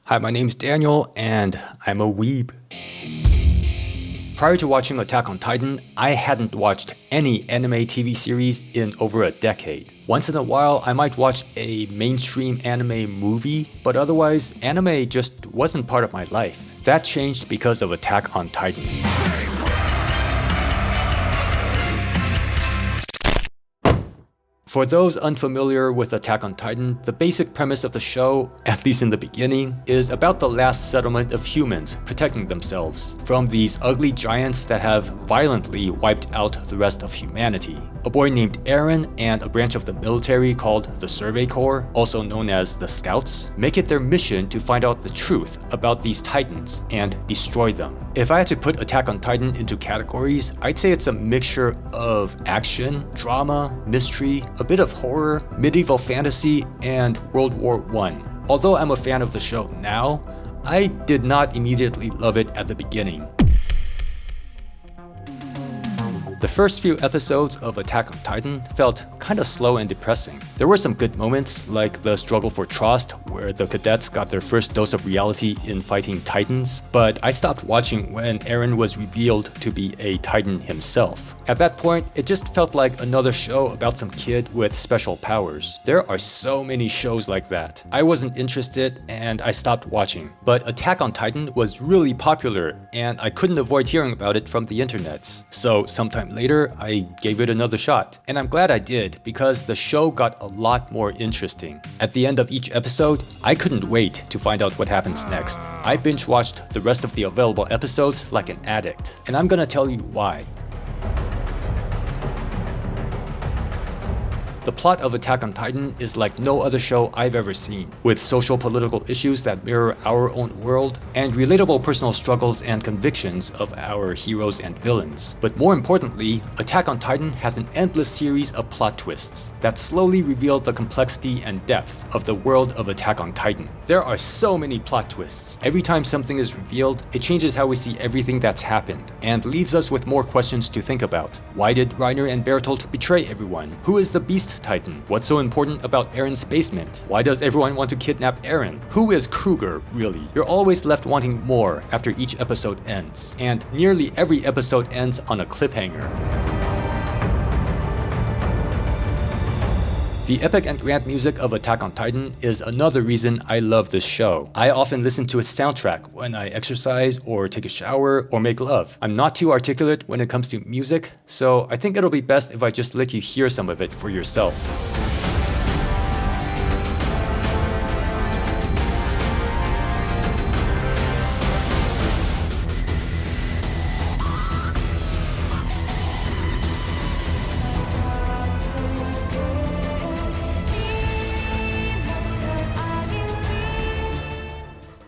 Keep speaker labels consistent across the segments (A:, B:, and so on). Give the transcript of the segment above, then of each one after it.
A: Hi, my name's Daniel, and I'm a weeb. Prior to watching Attack on Titan, I hadn't watched any anime TV series in over a decade. Once in a while, I might watch a mainstream anime movie, but otherwise, anime just wasn't part of my life. That changed because of Attack on Titan. For those unfamiliar with Attack on Titan, the basic premise of the show, at least in the beginning, is about the last settlement of humans protecting themselves from these ugly giants that have violently wiped out the rest of humanity. A boy named Eren and a branch of the military called the Survey Corps, also known as the Scouts, make it their mission to find out the truth about these titans and destroy them. If I had to put Attack on Titan into categories, I'd say it's a mixture of action, drama, mystery, a bit of horror, medieval fantasy, and World War I. Although I'm a fan of the show now, I did not immediately love it at the beginning. The first few episodes of Attack on Titan felt kinda slow and depressing. There were some good moments, like the struggle for trust, where the cadets got their first dose of reality in fighting titans, but I stopped watching when Eren was revealed to be a titan himself. At that point, it just felt like another show about some kid with special powers. There are so many shows like that. I wasn't interested and I stopped watching. But Attack on Titan was really popular and I couldn't avoid hearing about it from the internets. So sometime later, I gave it another shot. And I'm glad I did because the show got a lot more interesting. At the end of each episode, I couldn't wait to find out what happens next. I binge watched the rest of the available episodes like an addict. And I'm gonna tell you why. The plot of Attack on Titan is like no other show I've ever seen, with social political issues that mirror our own world, and relatable personal struggles and convictions of our heroes and villains. But more importantly, Attack on Titan has an endless series of plot twists that slowly reveal the complexity and depth of the world of Attack on Titan. There are so many plot twists. Every time something is revealed, it changes how we see everything that's happened, and leaves us with more questions to think about. Why did Reiner and Bertolt betray everyone? Who is the Beast Titan? What's so important about Eren's basement? Why does everyone want to kidnap Eren? Who is Kruger, really? You're always left wanting more after each episode ends, and nearly every episode ends on a cliffhanger. The epic and grand music of Attack on Titan is another reason I love this show. I often listen to its soundtrack when I exercise or take a shower or make love. I'm not too articulate when it comes to music, so I think it'll be best if I just let you hear some of it for yourself.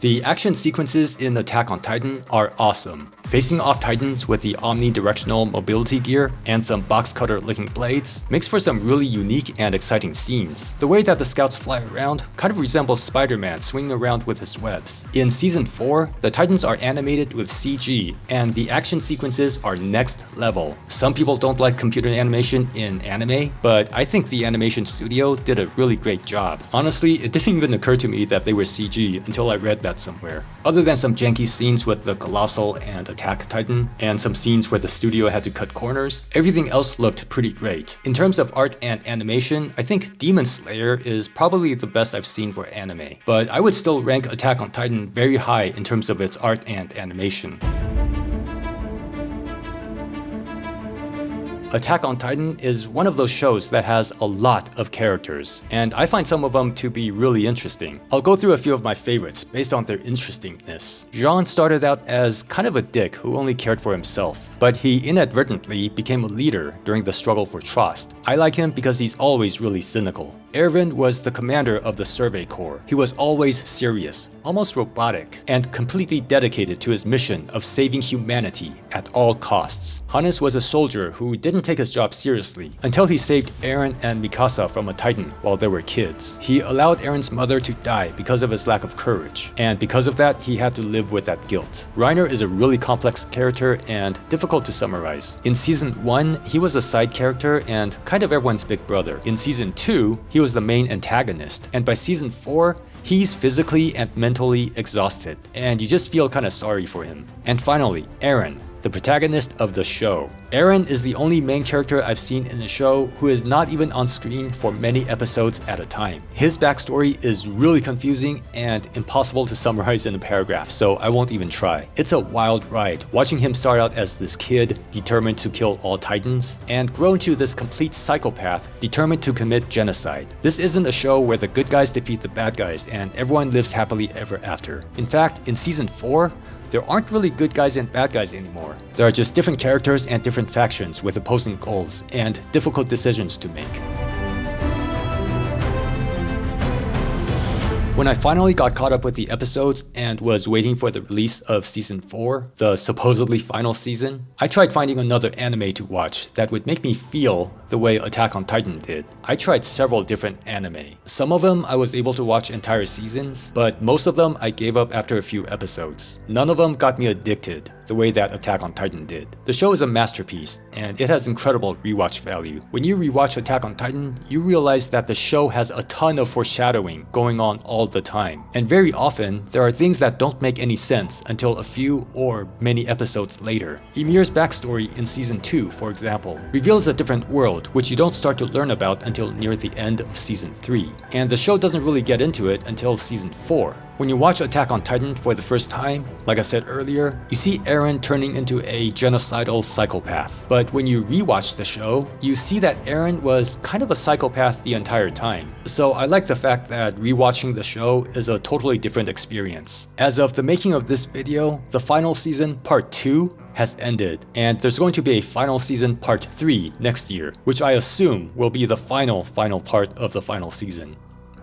A: The action sequences in Attack on Titan are awesome. Facing off titans with the omnidirectional mobility gear and some box cutter looking blades makes for some really unique and exciting scenes. The way that the scouts fly around kind of resembles Spider-Man swinging around with his webs. In Season 4, the titans are animated with CG, and the action sequences are next level. Some people don't like computer animation in anime, but I think the animation studio did a really great job. Honestly, it didn't even occur to me that they were CG until I read that somewhere. Other than some janky scenes with the Colossal and Attack Titan, and some scenes where the studio had to cut corners, everything else looked pretty great. In terms of art and animation, I think Demon Slayer is probably the best I've seen for anime, but I would still rank Attack on Titan very high in terms of its art and animation. Attack on Titan is one of those shows that has a lot of characters, and I find some of them to be really interesting. I'll go through a few of my favorites based on their interestingness. Jean started out as kind of a dick who only cared for himself, but he inadvertently became a leader during the struggle for trust. I like him because he's always really cynical. Eren was the commander of the Survey Corps. He was always serious, almost robotic, and completely dedicated to his mission of saving humanity at all costs. Hannes was a soldier who didn't take his job seriously until he saved Eren and Mikasa from a Titan while they were kids. He allowed Eren's mother to die because of his lack of courage, and because of that, he had to live with that guilt. Reiner is a really complex character and difficult to summarize. In Season 1, he was a side character and kind of everyone's big brother. In Season 2, he was is the main antagonist, and by season 4, he's physically and mentally exhausted, and you just feel kinda sorry for him. And finally, Eren, the protagonist of the show. Eren is the only main character I've seen in the show who is not even on screen for many episodes at a time. His backstory is really confusing and impossible to summarize in a paragraph, so I won't even try. It's a wild ride, watching him start out as this kid determined to kill all titans, and grow into this complete psychopath determined to commit genocide. This isn't a show where the good guys defeat the bad guys and everyone lives happily ever after. In fact, in season 4, there aren't really good guys and bad guys anymore. There are just different characters and different factions with opposing goals and difficult decisions to make. When I finally got caught up with the episodes and was waiting for the release of season 4, the supposedly final season, I tried finding another anime to watch that would make me feel the way Attack on Titan did. I tried several different anime. Some of them I was able to watch entire seasons, but most of them I gave up after a few episodes. None of them got me addicted the way that Attack on Titan did. The show is a masterpiece, and it has incredible rewatch value. When you rewatch Attack on Titan, you realize that the show has a ton of foreshadowing going on all the time. And very often, there are things that don't make any sense until a few or many episodes later. Ymir's backstory in season 2, for example, reveals a different world, which you don't start to learn about until near the end of season 3. And the show doesn't really get into it until season 4. When you watch Attack on Titan for the first time, like I said earlier, you see Eren turning into a genocidal psychopath. But when you rewatch the show, you see that Eren was kind of a psychopath the entire time. So I like the fact that rewatching the show is a totally different experience. As of the making of this video, the final season, part 2, has ended, and there's going to be a final season part 3 next year, which I assume will be the final part of the final season.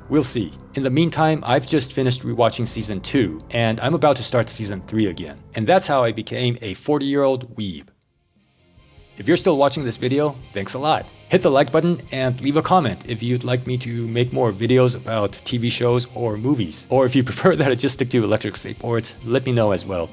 A: We'll see. In the meantime, I've just finished rewatching season 2, and I'm about to start season 3 again. And that's how I became a 40-year-old weeb. If you're still watching this video, thanks a lot. Hit the like button and leave a comment if you'd like me to make more videos about TV shows or movies. Or if you prefer that I just stick to electric skateboards, let me know as well.